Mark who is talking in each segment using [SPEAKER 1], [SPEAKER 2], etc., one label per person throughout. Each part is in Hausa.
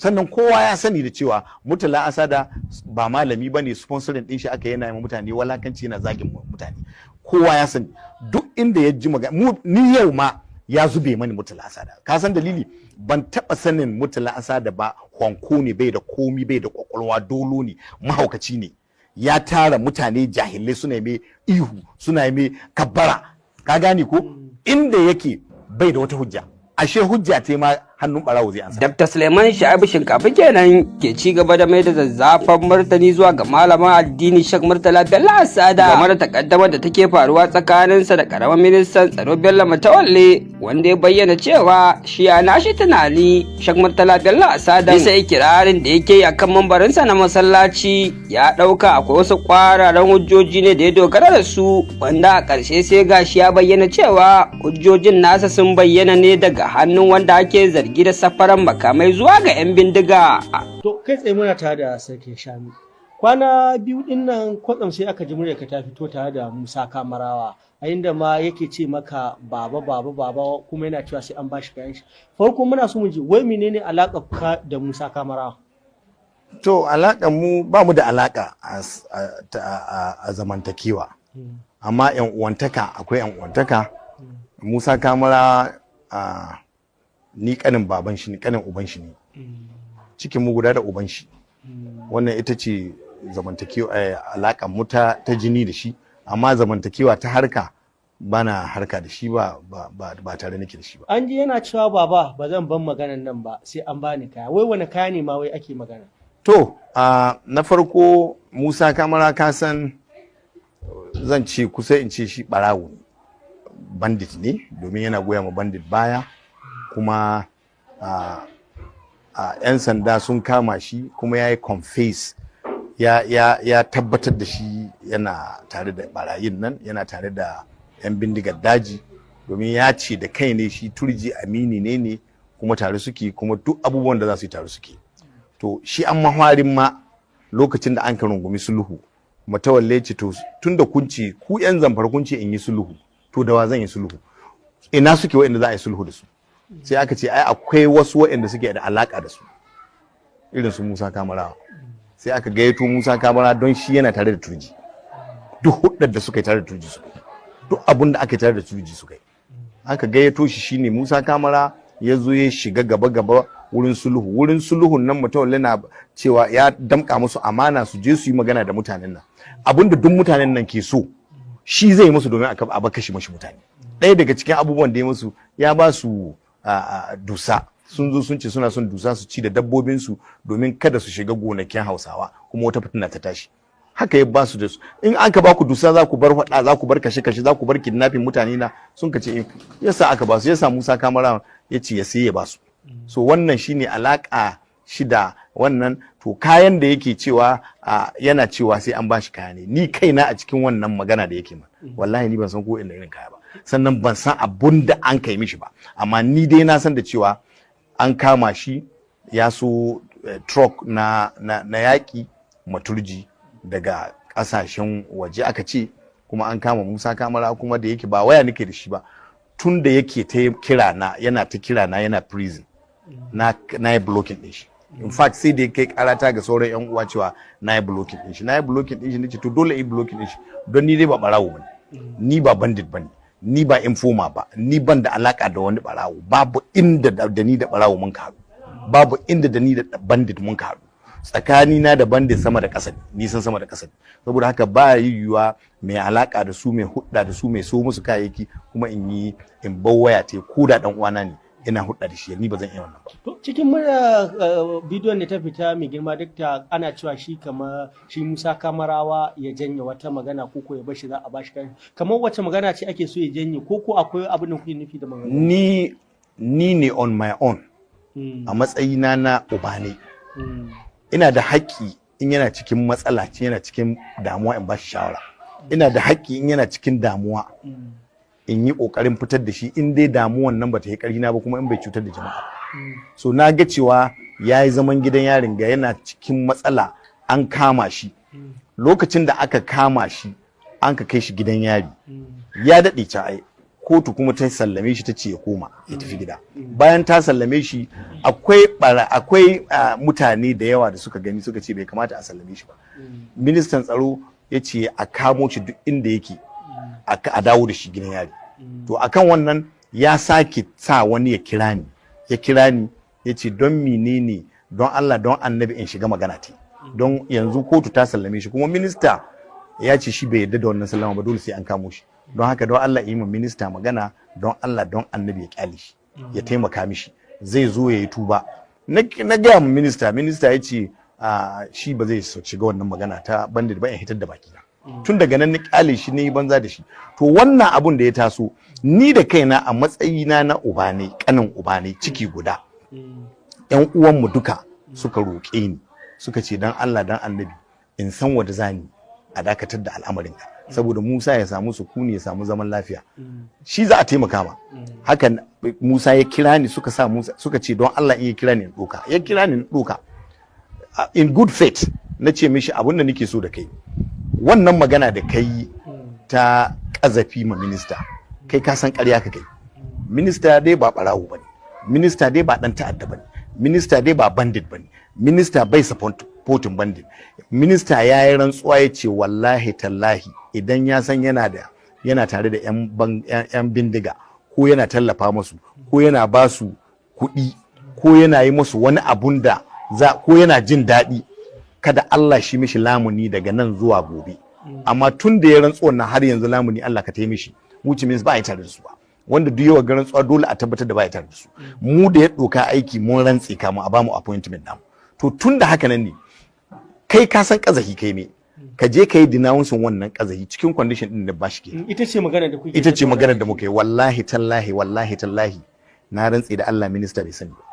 [SPEAKER 1] sannan kowa ya sani da cewa Murtala Asada ba malami ba ne, sponsorin din shi aka yana yi mutane walakanci, yana zagin mutane, kowa ya sani. Duk inda ya ji magana ni yau ma ya zube mani Murtala Asada. Ka san dalili? Ban taba sanin Murtala Asada ba honko ne, bai da komi, bai da kwakwalwa, dolo ne, mahaukaci ne, ya tara mutane jahilai suna mai ihu, suna mai kabbara, ka gane ko? Inda yake bai da wata hujja, ashe hujja ce ma hannun barawo zai ansa.
[SPEAKER 2] Dr. Suleiman Sha'ibu Shinkafi kenan ke ci gaba da mai da zazzafan martani zuwa ga malaman addini Sheikh Murtala Bello Asada game da takaddamar da take faruwa tsakaninsa da karamin ministan tsaro Bello Matawalle, wanda ya bayyana cewa shi a nashi tunani Sheikh Murtala Bello Asada bisa ikirarin da yake yi akan mambarinsa na masallaci ya dauka akwai wasu kwararan hujjoji ne da ya dogara da su, wanda a ƙarshe sai gashi ya bayyana cewa hujjojin nasa sun bayyana ne daga hannun wanda ake zargi da safaran makamai zuwa ga 'yan bindiga.
[SPEAKER 3] To kai tsaye muna tare da sarkin Shanu. Kwana biyu din nan kwatsam sai aka ji muryarka ta fito tare da Musa Kamarawa, a inda ma yake ce maka baba kuma yana cewa sai an bashi kayan shi. Farko muna so mu ji wai menene alaƙar ka da Musa Kamarawa?
[SPEAKER 1] To alaƙar mu ba mu da alaƙa a zamantakewa, amma 'yan uwantaka akwai 'yan uwantaka. Musa Kamarawa ni kanin baban shi ne, kanin uban shi ne, cikin mu guda da uban shi. Wannan ita ce zamantakewa, alaƙar mu ta jini da shi, amma zamantakewa ta harka bana harka da shi, ba tare nake da shi ba.
[SPEAKER 3] An ji yana cewa baba ba zan ban maganan nan ba sai an bani kaya. Wai wani kaya ne ma wai ake magana?
[SPEAKER 1] To na farko Musa Kamara ka san zan ce kusa in ce shi barawo ne, bandit ne, domin yana goya ma bandit baya, kuma 'yan sanda sun kama shi kuma ya yi confess, ya tabbatar da shi yana tare da barayin nan, yana tare da 'yan bindigar daji, domin ya ce da kai ne shi Turji amini ne kuma tare suke, kuma duk abubuwan da za su yi tare suke. To shi an mahwarin ma lokacin da an ka rungumi sulhu, Matawalle ce to tun da kun ce ku 'yan Zamfara kun ce in yi sulhu, to da wa zan yi sulhu? Ina suke waɗanda za a yi sulhu da su? Sai aka ce ai akwai wasu waɗanda suke da alaka da su, irin su Musa Kamarawa. Sai aka gayyato Musa Kamarawa don shi yana tare da Turji, duk hudar da suka yi tare da Turji suka yi, duk abin da aka yi tare da Turji suka yi. Aka gayyato shi, shine Musa Kamarawa ya zo ya shiga gaba wurin sulhun nan. Matawalle na cewa ya damka musu amana su je su yi magana da mutanen nan, abinda duk mutanen nan ke so shi zai musu domin a ba kashe mashi mutane. Ɗaya daga cikin abubuwan da ya musu, ya ba su dusa, sun zo sun ce suna son dusa su ci da dabbobinsu domin kada su shiga gonakin Hausawa kuma wata fitina ta tashi. Haka ya ba su da su, in an ka ba ku dusa za ku bar faɗa, za ku bar kashe-kashe, za ku bar kidnapping mutane na, sun ka ce yasa aka ba su, yasa Musa Kamara ya ce ya sai ya ba su. So wannan shine alaka shi da wannan. To kayan da yake cewa yana cewa sai an bashi kaya ne, ni kaina a cikin wannan magana da yake ma wallahi ni ban san ko inda irin kaya ba, sannan ban san abun da an kai mishi ba, amma ni dai na san da cewa an kama shi ya so truck na yaƙi maturji daga ƙasashen waje aka ce, kuma an kama Musa Kamara, kuma da yake ba waya nake da shi ba, tun da yake ta kira na yana prison, na yi blocking din shi. In fact sai da kai karata ga sauran yan uwa cewa na yi blocking din shi nace to dole yi blocking din shi, don ni dai ba barawo bane, ni ba bandit bane, ni ba informer ba, ni ban da alaka da wani barawo, babu inda da ni da barawo mun karu, babu inda da ni da bandit mun karu. Tsakani na da bandit sama da ƙasa, nisan sama da ƙasa, saboda haka ba yiwuwa mai alaka da su, mai hudda da su, mai so musu kayayyaki kuma in waya te ko da dan uwana ne ina hudda da shi, ni ba zan iya wannan ba.
[SPEAKER 3] To cikin bidiyon da ta fita mai girma dakta, ana cewa shi kamar shi Musa Kamarawa ya janye wata magana ko ya bashi za a bashi kai, kamar wacce magana ce ake so ya janye, ko akwai abin da kuke nufi da magana? Ni
[SPEAKER 1] ne on my own, a matsayina na uba ne, ina da haƙƙi in yana cikin matsala, yana cikin damuwa in bashi shawara, ina da haƙƙi in yana cikin damuwa in yi ƙoƙarin fitar da shi, in dai damuwan nan bata yi ƙarfi na ba, kuma in bai cutar da jama'a. So na ga cewa ya yi zaman gidan yarin ga yana cikin matsala, an kama shi. Lokacin da aka kama shi an ka kai shi gidan yari, ya daɗe can ai, kotu kuma ta sallame shi ta ce ya koma ya tafi gida. Bayan ta sallame shi akwai mutane da yawa da suka gani suka ce bai kamata a sallame shi ba. Ministan tsaro ya ce a kamo shi duk inda yake a dawo da shi gidan yari. To akan wannan ya sake sa wani ya kira ni ya ce don menene don Allah don annabi in shiga magana ta don yanzu kotu ta sallame shi kuma minista ya ce shi bai yarda da wannan sallama ba dole sai an kamo shi don haka don Allah yi ma minista magana don Allah don annabi ya kyale shi ya taimaka mishi zai zo ya yi tuba na gaya ma minista ya ce shi ba zai shiga wannan magana ta bandit ba in hitar da baki na tun daga nan na kyale shi ne banza da shi. To wannan abun da ya taso ni da kaina a matsayina na uba ne kanin uba ne ciki guda yan uwanmu duka suka roƙe ni suka ce dan Allah dan annabi in san wanda zani a dakatar da al'amarin ka saboda Musa ya samu sukuni ya samu zaman lafiya shi za a taimaka ma hakan Musa ya kira ni suka ce don Allah in ya kira ni in doka in good faith na ce mishi abin da nake so da kai wannan magana da kai ta kazafi ma minista kai ka san ƙarya ka kai minista dai ba barawo bane minista dai ba dan ta'adda bane minista dai ba bandit bane minista bai supporting bandit minista ya yi rantsuwa ya ce wallahi tallahi idan ya san yana tare da yan bindiga ko yana tallafa musu ko yana ba su kuɗi ko yana yi musu wani abun da ko yana jin daɗi kada Allah shi mishi lamuni daga nan zuwa gobe amma tun da ya rantsuwa na har yanzu lamuni Allah ka taimishi wuce means ba ya tare da su ba wanda duk yawa ga rantsuwa dole a tabbatar da ba ya tare da su mu da ya doka aiki mun rantsi kamu a bamu appointment namu to tun da haka nan ne kai ka san kazahi kai me ka je ka yi denouncing wannan kazahi cikin condition din da ba shi ke
[SPEAKER 3] ita ce magana
[SPEAKER 1] da muke wallahi tallahi na rantsi da Allah minista bai sani ba.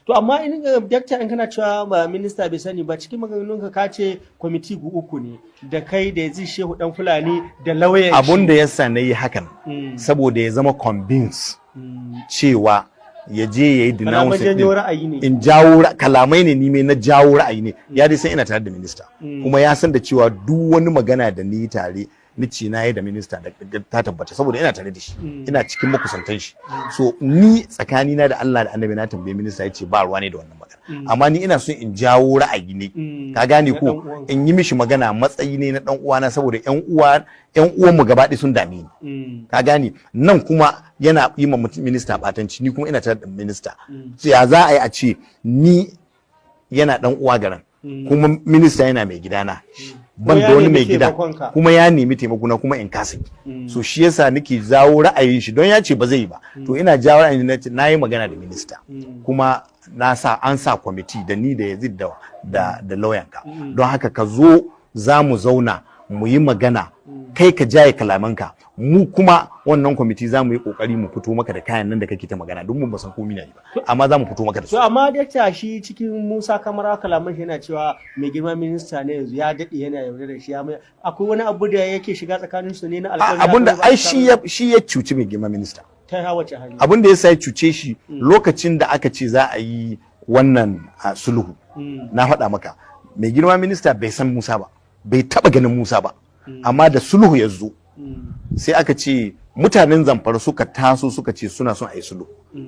[SPEAKER 3] To amma in dakta in kana cewa ba minista bai sani ba cikin maganganun ka ce kwamiti uku ne da kai da Yazid Shehu dan Fulani da lauyan shi.
[SPEAKER 1] Abun da yasa nayi hakan saboda ya zama convince cewa ya je yayi denounce in jawo kalamai ne ni mai na jawo ra'ayi ne ya dai san ina tare da minista kuma ya san da cewa duk wani magana da ni tare ni ce na yi da minista da ta tabbata saboda ina tare da shi ina cikin makusantan shi so ni tsakanina da Allah da Annabi na tambaye minista ya ce ba ruwa ne da wannan magana amma ni ina so in jawo ra'ayi ne ka gane ko in yi mishi magana matsayi ne na dan uwana saboda yan uwan mu gaba ɗaya sun dame ni ka gane nan kuma yana yi ma minista batanci ni kuma ina tare da minista ya za a yi a ce ni yana dan uwa garan kuma minista yana mai gidana ban da wani mai gida kuma ya nemi taimako na kuma in kasa so shi yasa nake jawo ra'ayin shi don ya ce ba zai yi ba to ina jawo ra'ayin na yi magana da minista kuma an sa kwamiti da ni da Yazid da lauyan ka don haka ka zo za mu zauna mu yi magana kai ka jaye kalamanka mu kuma wannan kwamiti za mu yi kokari mu fito maka da kayan nan da kake ta magana don mun ba san komai ne ba amma za mu fito maka da su.
[SPEAKER 3] To amma dakta shi cikin Musa Kamara kalaman shi yana cewa mai girma minista ne yanzu ya dade yana yaudar da shi akwai wani abu da yake shiga tsakanin su ne na alƙawari
[SPEAKER 1] abinda ai shi ya cuci mai girma minista
[SPEAKER 3] ta wace hali
[SPEAKER 1] abinda yasa ya cuce shi lokacin da aka ce za a yi wannan sulhu na faɗa maka mai girma minista bai san Musa ba bai taba ganin Musa ba amma da sulhu ya zo sai aka ce mutanen Zamfara suka taso suka ce suna son a yi sulhu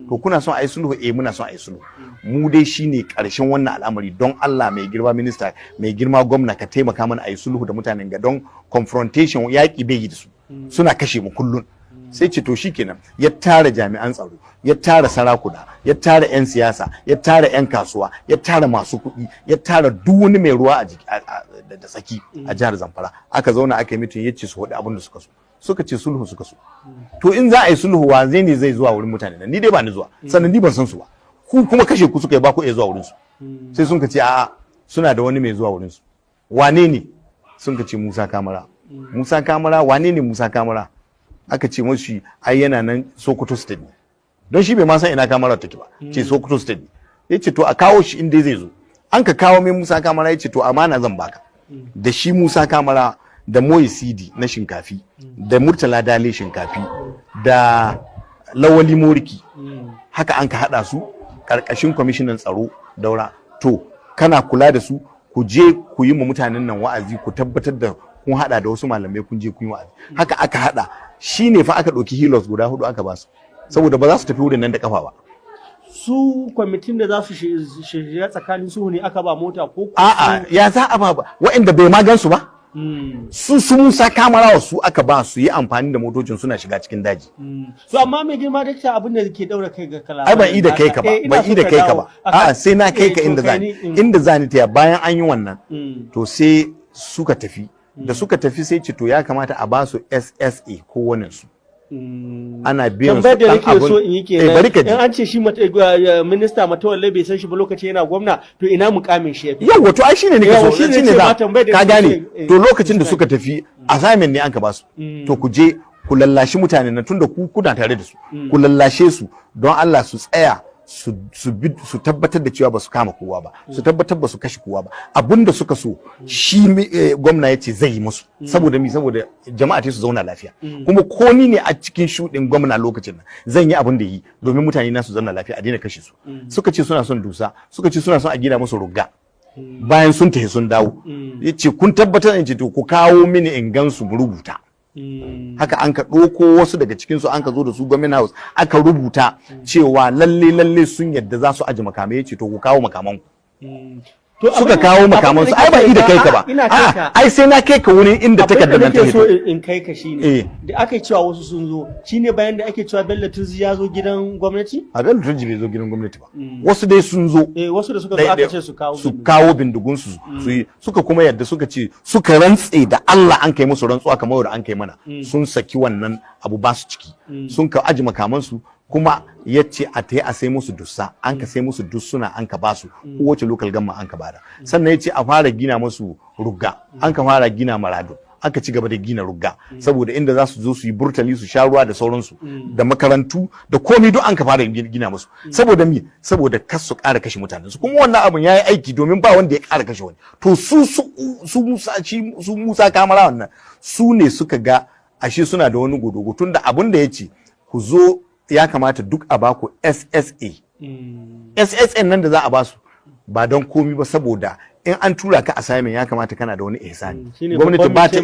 [SPEAKER 1] to kuna son a yi sulhu muna son a yi sulhu mu dai shine karshen wannan al'amari don Allah mai girma minista mai girma gwamna ka taimaka mana a yi sulhu da mutanen ga don confrontation yaƙi bai yi da su suna kashe mu kullun sai ce to shikenan ya tara jami'an tsaro ya tara sarakuna ya tara 'yan siyasa ya tara 'yan kasuwa ya tara masu kuɗi ya tara duk wani mai ruwa da tsaki a jihar Zamfara aka zauna aka yi mitin yace su hudu abin da suka ce sulhu suka so to in za a yi sulhu wa zai ne zai zuwa wurin mutane ni dai ba ni zuwa sannan ni ban san su ba ku kuma kashe ku suka yi ba ku iya zuwa wurin su sai sun ka ce a'a suna da wani mai zuwa wurin su wane ne sun ka ce Musa Kamara wane ne Musa Kamara aka ce mashi ai yana nan Sokoto State ne don shi bai ma san ina Kamara take ba ce Sokoto State ne yace to a kawo shi inda zai zo an ka kawo mai Musa Kamara yace to amana zan baka da shi Musa Kamara da Moyi Sidi na Shinkafi da Murtala Dale Shinkafi da Lawali Moriki haka an ka hada su karkashin kwamishinan tsaro Daura to kana kula da su ku je ku yi ma mutanen nan wa'azi ku tabbatar da kun hada da wasu malamai kun je kun yi wa'azi haka aka hada shine fa aka ɗauki hilos guda 4 aka ba su saboda ba za su tafi wurin nan da kafa ba.
[SPEAKER 3] Su kwamitin da za su shirya tsakanin su ne aka ba mota ko
[SPEAKER 1] a'a ya za a ba waɗanda bai ma gansu ba. Su Musa Kamarawa su aka ba su yi amfani da motocin suna shiga cikin daji.
[SPEAKER 3] So amma mai girma dakta abin da ke daura kai ga kalamai.
[SPEAKER 1] Ai ban ida kai ka ba, ban ida kai ka ba. A'a sai na kai ka inda zani ta bayan an yi wannan. To sai suka tafi. Da suka tafi sai ce to ya kamata a ba su SSA ko wannan su. Ana biyan su dan abun
[SPEAKER 3] in an ce shi minista Matawalle bai san shi ba lokaci yana gwamna to ina mukamin shi yafi
[SPEAKER 1] yawa to ai shine nake so shine da ka gane to lokacin da suka tafi assignment ne an ka ba su to ku je ku lallashi mutanen nan tunda ku kuna tare da su ku lallashe su don Allah su tsaya su tabbatar da cewa ba su kama kowa ba su tabbatar ba su kashe kowa ba abinda suka so shi gwamna ya ce zai yi musu saboda jama'a ta su zauna lafiya kuma ko ni ne a cikin shuɗin gwamna lokacin nan zan yi abin da yi domin mutane na su zauna lafiya a daina kashe su suka ce suna son dusa suka ce suna son a gina musu rugga bayan sun tafi sun dawo ya ce kun tabbatar in ce to ku kawo mini in gan su rubuta haka an ka ɗauko wasu daga cikinsu an ka zo da su gwamnati house aka rubuta cewa lalle sun yadda za su aji makamai ya ce to ku kawo makamanku suka kawo makamansu ai ba da kai ka ba ai sai na kai ka wurin inda takardar nan ta
[SPEAKER 3] so in kai ka shine da aka cewa wasu sun zo shine bayan da ake cewa Bello Turji ya zo gidan gwamnati
[SPEAKER 1] a Bello Turji bai zo gidan gwamnati ba wasu dai sun zo
[SPEAKER 3] wasu da suka zo aka ce su
[SPEAKER 1] kawo bindigun su yi suka kuma yadda suka ce suka rantse da Allah an kai musu rantsuwa kamar da an kai mana sun saki wannan abu ba su ciki sun ka aji makamansu kuma ya ce a ta yi a sai musu dussa an ka sai musu dussuna an ka basu kowace local gamma an ka bada sannan ya ce a fara gina musu rugga an ka fara gina marado an ka ci gaba da gina rugga saboda inda za su zo su yi burtali su sha ruwa da sauransu da makarantu da komai duk an ka fara gina musu saboda saboda kas su ƙara kashe mutanen su kuma wannan abun yayi aiki domin ba wanda ya ƙara kashe wani to su Musa Kamara wannan su ne suka ga ashe suna da wani godogo tunda abun da ya ce ku zo ya kamata duk a baku SSA. SSA nan da za a basu ba don komi ba saboda in an tura ka assignment ya kamata kana da wani ihsani. Gwamnati ba ta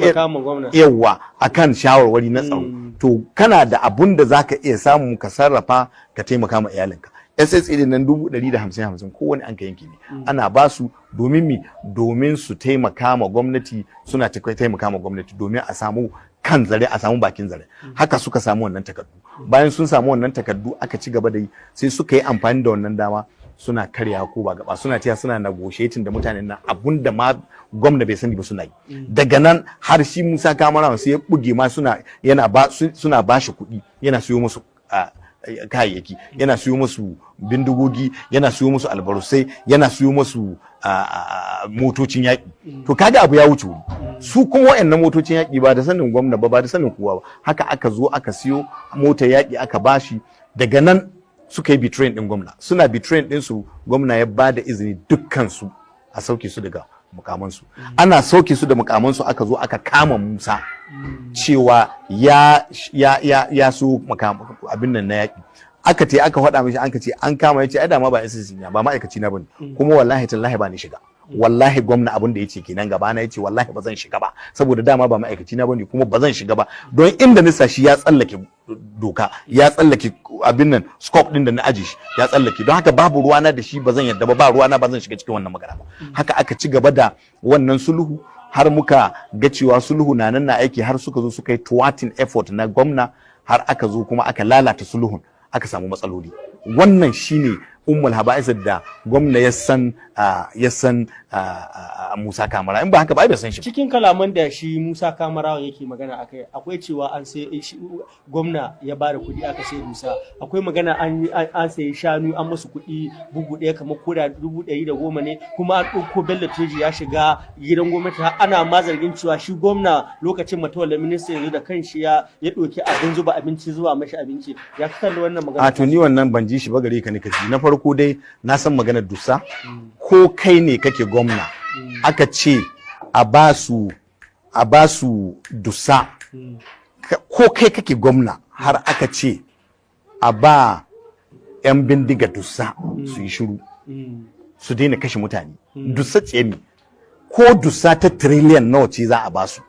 [SPEAKER 1] yawa akan shawarwari na tsaro. To kana da abun da zaka iya samu ka sarrafa ka taimaka ma iyalinka. SSA din nan 150 kowane an ka yanki ne. Ana basu domin su taimaka ma gwamnati suna taimaka ma gwamnati domin a samu kan zare a samu bakin zare haka suka samu wannan takardu bayan sun samu wannan takardu aka ci gaba da yi sai suka yi amfani da wannan dama suna karya ko ba gaba suna tiya suna negotiating da mutanen nan abunda ma gwamna bai sani ba suna yi daga nan har shi Musa Kamara sai ya buge ma suna ba shi kuɗi yana siyo musu kayayyaki yana siyo musu bindigogi yana siyo musu albarusai yana siyo musu motocin yaƙi to kaga abu ya wuce su kuma wayannan motocin yaƙi ba da sanin gwamna ba da sanin kowa ba haka aka zo aka siyo motar yaƙi aka bashi daga nan suka yi betraying din gwamna suna betraying din su gwamna ya bada izini dukkan su a sauke su daga mukamansu ana sauke su da mukamansu aka zo aka kama Musa cewa ya so abin nan na yaƙi aka ce aka faɗa mishi aka ce an kama yace ai da ma ba SSC ba ma'aikaci na bane kuma wallahi tallahi ba ni shiga wallahi gwamna abin da yace kenan gaba na yace wallahi ba zan shiga ba saboda dama ba ma'aikaci na bane kuma ba zan shiga ba don inda nisa shi ya tsallake doka ya tsallake abin nan scope din da na aje shi ya tsallake don haka babu ruwana da shi ba zan yadda ba ruwana ba zan shiga cikin wannan magana ba haka aka ci gaba da wannan sulhu har muka ga cewa sulhu na nan na aiki har suka zo suka yi thwarting effort na gwamna har aka zo kuma aka lalata sulhun aka samu matsaloli wannan shine ummul haba'isar da gwamna ya san Musa Kamara in ba haka ba bai san shi
[SPEAKER 3] cikin kalaman da shi Musa Kamara yake magana akwai cewa an sai gwamna ya bada kuɗi aka sai Musa akwai magana an sai shanu an musu kuɗi bugu ɗaya kamar koda 110 ne kuma an ɗauko Bello Turji ya shiga gidan gwamnati ana ma zargin cewa shi gwamna lokacin Matawalle minista yanzu da kanshi ya ɗauki abin zuba abinci zuwa mashi abinci ya fitar da wannan magana
[SPEAKER 1] to ni wannan ban ji shi ba gare ka ne kaji na farko dai na san maganar dusa ko kai ne kake gwamna aka ce a ba su dusa ko kai kake gwamna har aka ce a ba 'yan bindiga dusa su yi shiru su daina kashe mutane dusa tsemi ko dusa ta trillion nawa ce za a ba su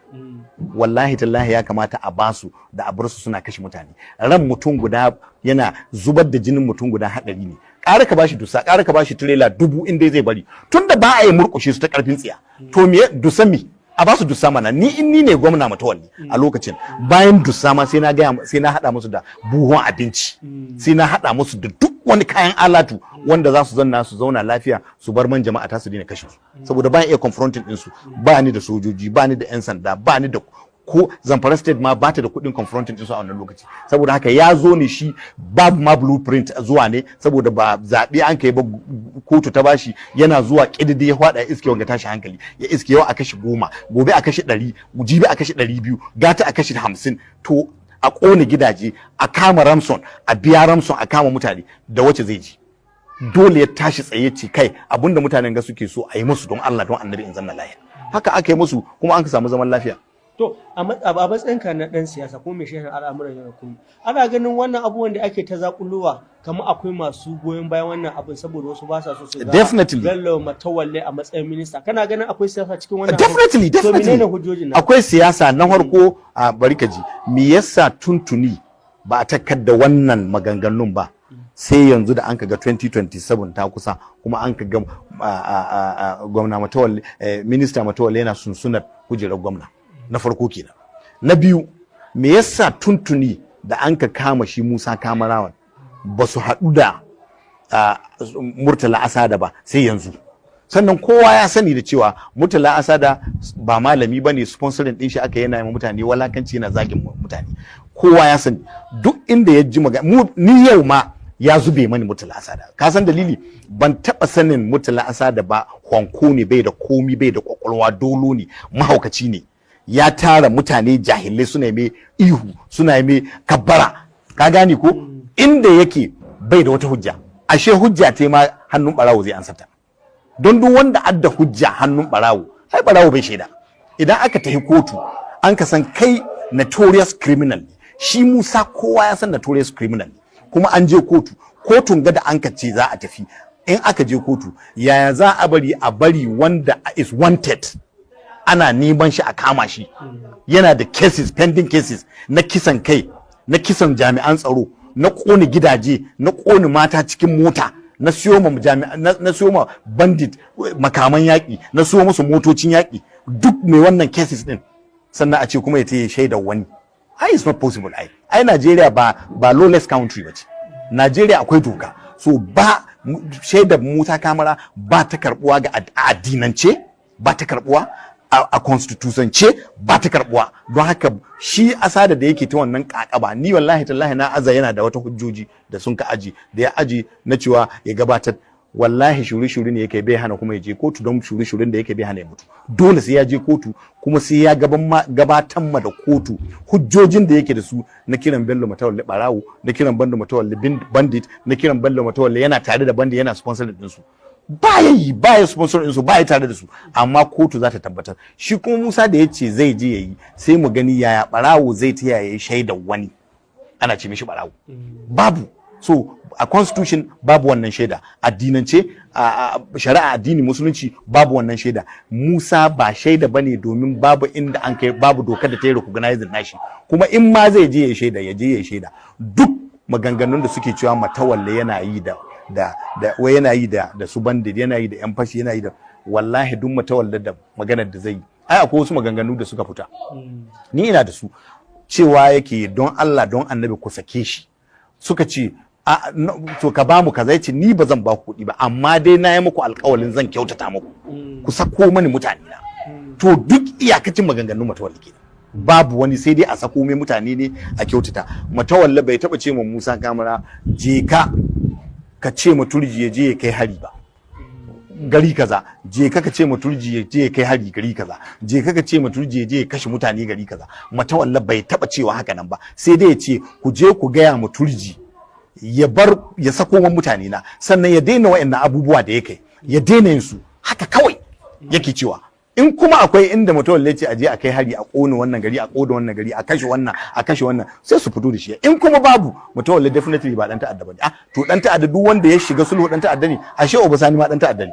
[SPEAKER 1] wallahi tallahi ya kamata a basu da a bar su suna kashe mutane. Ran mutum guda yana zubar da jinin mutum guda hadari ne. Ƙara ka bashi dusa, ƙara ka bashi tirela 1000 in dai zai bari. Tunda ba a yi murƙushe su ta ƙarfin tsiya. To me dusa mi? A basu dusa mana. Ni in ni ne gwamna Mutuwalli a lokacin. Bayan dusa ma sai na hada musu da buhun abinci. Sai na hada musu da duk wani kayan alatu wanda za su zauna lafiya su bar man jama'a ta su daina kashe su. Saboda ba iya confronting din su. Ba ni da sojoji, ba ni da 'yan sanda, ba ni da ko Zamfara state ma ba ta da kuɗin confronting din su a wannan lokaci. Saboda haka ya zo ne shi babu ma blueprint zuwa ne saboda ba zaɓe an kai ba kotu ta bashi yana zuwa ƙididi ya faɗa iske wanga tashi hankali ya iske yau a kashi 10 gobe a kashi 100 jibi a kashi 200 gata a kashi 50 to a ƙone gidaje a kama Ramson a biya Ramson a kama mutane da wace zai ji dole ya tashi tsaye ce kai abinda mutanen ga suke so a yi musu don Allah don annabi in zanna lafiya haka aka yi musu kuma an ka samu zaman lafiya.
[SPEAKER 3] To a matsayinka na ɗan siyasa ko mai shehin al'amuran yau da kullum ana ganin wannan abubuwan da ake ta zakulowa kamar akwai masu goyon bayan wannan abin saboda wasu ba sa so su ga Bello Matawalle a matsayin minista kana ganin akwai siyasa cikin wannan
[SPEAKER 1] definitely
[SPEAKER 3] to menene hujjojin nan
[SPEAKER 1] akwai siyasa na farko a barkaji me yasa tuntuni ba a takkar da wannan maganganun ba sai yanzu da an ga 2027 ta kusa kuma an ga gwamna Matawalle minista Matawalle yana sunsunar kujerar gwamna na farko kenan. Na biyu me yasa tuntuni da an ka kama shi Musa Kamarawan ba su haɗu da Murtala Asada ba sai yanzu. Sannan kowa ya sani da cewa Murtala Asada ba malami bane sponsoring din shi aka yana yi mutane walakanci yana zagin mutane. Kowa ya sani duk inda ya ji magana ni yau ma ya zube mani Murtala Asada. Ka san dalili ban taba sanin Murtala Asada ba honko ne bai da komi bai da kwakwalwa dolo ne mahaukaci ne. Ya tara mutane jahilai suna mai ihu suna mai kabbara ka gane ko inda yake bai da wata hujja ashe hujja ta ma hannun barawo zai ansata don duk wanda adda hujja hannun barawo sai barawo bai shaida idan aka tafi kotu an ka san kai notorious criminal ne shi Musa kowa ya san notorious criminal ne kuma an je kotun ga da an ka ce za a tafi in aka je kotu yaya za a bari wanda is wanted ana neman shi a kama shi yana da cases pending cases na kisan kai na kisan jami'an tsaro na kone gidaje na kone mata cikin mota na siyo ma bandit makaman yaƙi na siyo musu motocin yaƙi duk mai wannan cases din sannan a ce kuma ya ce shaidar wani it's not possible ai Najeriya ba lawless country bace Najeriya akwai doka so ba shaidar Musa Kamara ba ta karbuwa ga addinance ba ta karbuwa a constitutionce ba ta karbuwa don haka shi Asada da yake ta wannan kakaba ni wallahi tallahi na aza yana da wata hujjoji da sun ka aji da ya aji na cewa ya gabatar wallahi shuri ne yake bai hana kuma ya je kotu don shuri da yake bai hana ya mutu dole sai ya je kotu kuma sai ya gabatar ma da kotu hujjojin da yake da su na kiran Bello Matawalle barawo na kiran Bello Matawalle bandit na kiran Bello Matawalle yana tare da bandit yana sponsor din su baya sponsor su baya tare da su amma kotu za ta tabbatar shi kuma Musa da yace zai je yayi sai mu gani yaya barawo zai ta yaya shaidar wani ana ce mishi barawo babu so a constitution babu wannan shaida addinance a shari'a addini musulunci babu wannan shaida Musa ba shaida bane domin babu inda an kai babu dokar da ta yi recognizing nashi kuma in ma zai je ya shaida ya je ya shaida duk maganganun da suke cewa Matawalle yana yi wai yana yi da su bandit yana yi da yan fashi yana yi da wallahi duk Matawalle da maganar da zai yi ai akwai wasu maganganu da suka fita ni ina da su cewa yake don Allah don annabi ku sake shi suka ce to ka ba mu kaza yace ni ba zan ba ku kuɗi ba amma dai na yi muku alƙawalin zan kyautata muku ku sako mani mutane na to duk iyakacin maganganun Matawalle kenan babu wani sai dai a sako mai mutane ne a kyautata Matawalle bai taba ce ma Musa Kamara je ka ce ma turji ya je ya kai hari ba gari kaza je ka ce ma turji ya je ya kai hari gari kaza je ka ce ma turji ya je ya kashe mutane gari kaza Matawalle bai taba cewa haka nan ba sai dai ya ce ku je ku gaya ma turji ya sako man mutane na sannan ya daina wa'annan abubuwa da yake ya daina yin su haka kawai yake cewa in kuma akwai inda Matawalle ce a je a kai hari a kone wannan gari a kode wannan gari a kashe wannan sai su fito da shi in kuma babu Matawalle definitely ba dan ta'adda bane to dan ta'adda duk wanda ya shiga sulhu dan ta'adda ne ashe Obasani ma dan ta'adda ne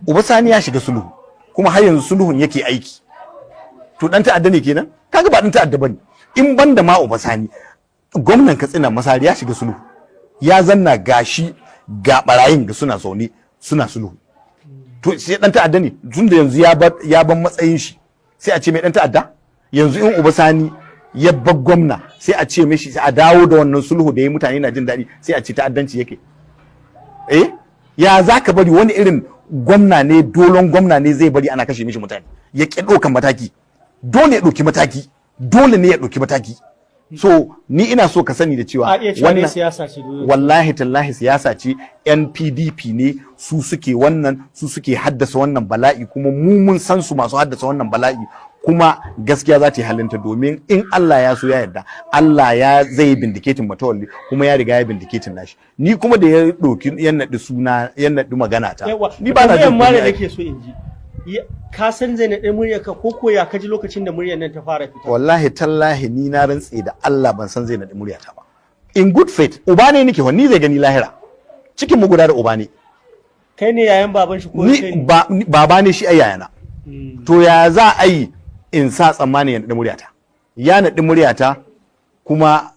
[SPEAKER 1] Obasani ya shiga sulhu kuma har yanzu sulhun yake aiki to dan ta'adda ne kenan? Kaga ba dan ta'adda bane. In banda ma Obasani, gwamnan Katsina Masari ya shiga sulhu, ya zanna gashi ga barayin ga suna zaune suna sulhu. To sai dan ta'adda ne tunda yanzu ya ban matsayin shi, sai a ce mai dan ta'adda? Yanzu in Obasani ya bar gwamna sai a ce mishi sai a dawo da wannan sulhu da ya mutane na jin daɗi sai a ce ta'addanci yake. Ya za ka bari wani irin gwamna ne, dolon gwamna ne zai bari ana kashe mishi mutane ya ƙi ɗaukan mataki? Dole ya ɗauki mataki, dole ne ya ɗauki mataki. So ni ina so ka sani da cewa
[SPEAKER 3] wannan siyasa ce,
[SPEAKER 1] wallahi tallahi siyasa ce. NPDP ne su suke wannan, su suke haddasa wannan bala'i, kuma mu mun san su masu haddasa wannan bala'i, kuma gaskiya za ta yi halinta, domin in Allah ya so ya yarda Allah ya zai bindiketin Matawalli, kuma ya riga ya bindiketin nashi. Ni kuma da ya ɗauki yan naɗi suna, yan naɗi magana ta, ni ba na jin
[SPEAKER 3] kunya. Da nake so in ji, ka san zai naɗe muryar ka ko ya kaji lokacin da muryar nan ta fara fita? Wallahi
[SPEAKER 1] tallahi ni na rantse da Allah ban san zai naɗe muryata ba. In good faith, uba ne nake, ni zai gani lahira, cikin mu guda da uba ne.
[SPEAKER 3] Kai ne yayan baban shi ko kai
[SPEAKER 1] ne? Baba ne shi ai yayana. To ya za a yi in sa tsammani ya naɗi muryata? Ya naɗi muryata kuma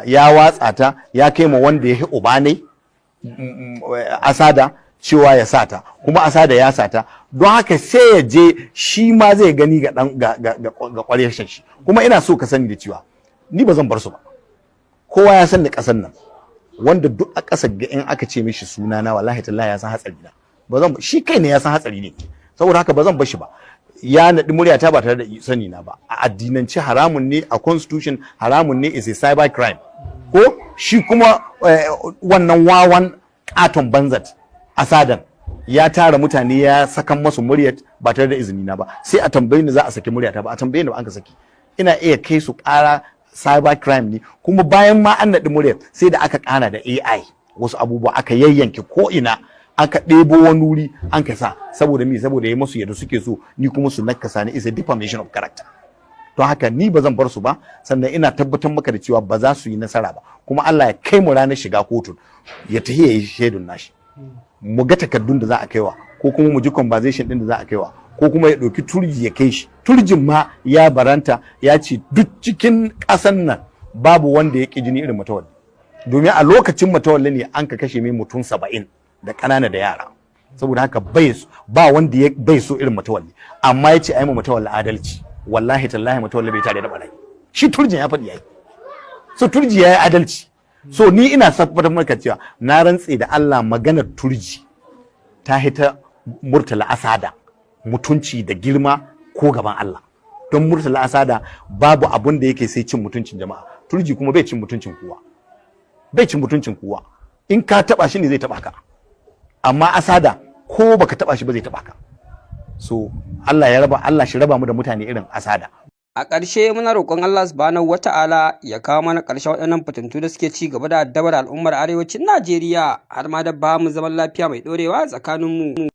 [SPEAKER 1] ya watsa ta, ya kai ma wanda ya uba ne Asada cewa ya sata, kuma Asada ya sata, don haka sai ya je shi ma zai gani ga ƙwaryar shi. Kuma ina so ka sani da cewa ni ba zan bar su ba. Kowa ya san da ƙasar nan, wanda duk a ƙasar ga in aka ce mishi suna na, wallahi tallahi ya san hatsari na. Ba zan, shi kai ne ya san hatsari ne, saboda haka ba zan bar shi ba. Ya naɗi muryata ba tare da sani na ba. A addinance haramun ne, a constitution haramun ne, is a cyber crime. Ko shi kuma wannan wawan katon banzat Asadan ya tara mutane ya sakan masu muryat ba tare da izini na ba. Sai a tambayi ni za a saki muryata ba, a tambaye ni ba an ka saki. Ina iya kai su ƙara, cyber crime ne. Kuma bayan ma an naɗi muryat sai da aka ƙara da AI wasu abubuwa, aka yayyanke ko ina, aka ɗebo wani wuri an ka sa, saboda me? Saboda ya masu yadda suke so, ni kuma su nakasa ni, is a defamation of character. Don haka ni ba zan bar su ba, sannan ina tabbatar maka da cewa ba za su yi nasara ba, kuma Allah ya kai mu ranar shiga kotun ya tafi ya yi shaidun nashi, mu ga takardun da za a kaiwa, ko kuma mu ji conversation din da za a kaiwa, ko kuma ya ɗauki turji ya kai shi. Turjin ma ya baranta, ya ce duk cikin ƙasan nan babu wanda ya ƙi jini irin Matawalli, domin a lokacin Matawalli ne an ka kashe mai mutum 70 da ƙanana da yara. Saboda haka ba wanda ya bai so irin Matawalli, amma ya ce ai ma Matawalli adalci. Wallahi tallahi Matawalli bai tare da bala'i. Shi turjin ya faɗi yayi, so turji yayi adalci. So ni ina tabbatar maka cewa na rantse da Allah maganar turji ta hita Murtala Asada mutunci da girma ko gaban Allah. Don Murtala Asada babu abun da yake sai cin mutuncin jama'a. Turji kuma bai cin mutuncin kowa, bai cin mutuncin kowa. In ka taba shi ne zai taba ka, amma Asada ko baka taba shi ba zai taba ka. So Allah shi raba mu da mutane irin Asada.
[SPEAKER 2] A ƙarshe muna roƙon Allah subhanahu wata'ala ya kawo mana ƙarshen waɗannan fitintu da suke ci gaba da addabar al'ummar arewacin Najeriya, har ma da ba mu zaman lafiya mai ɗorewa tsakaninmu.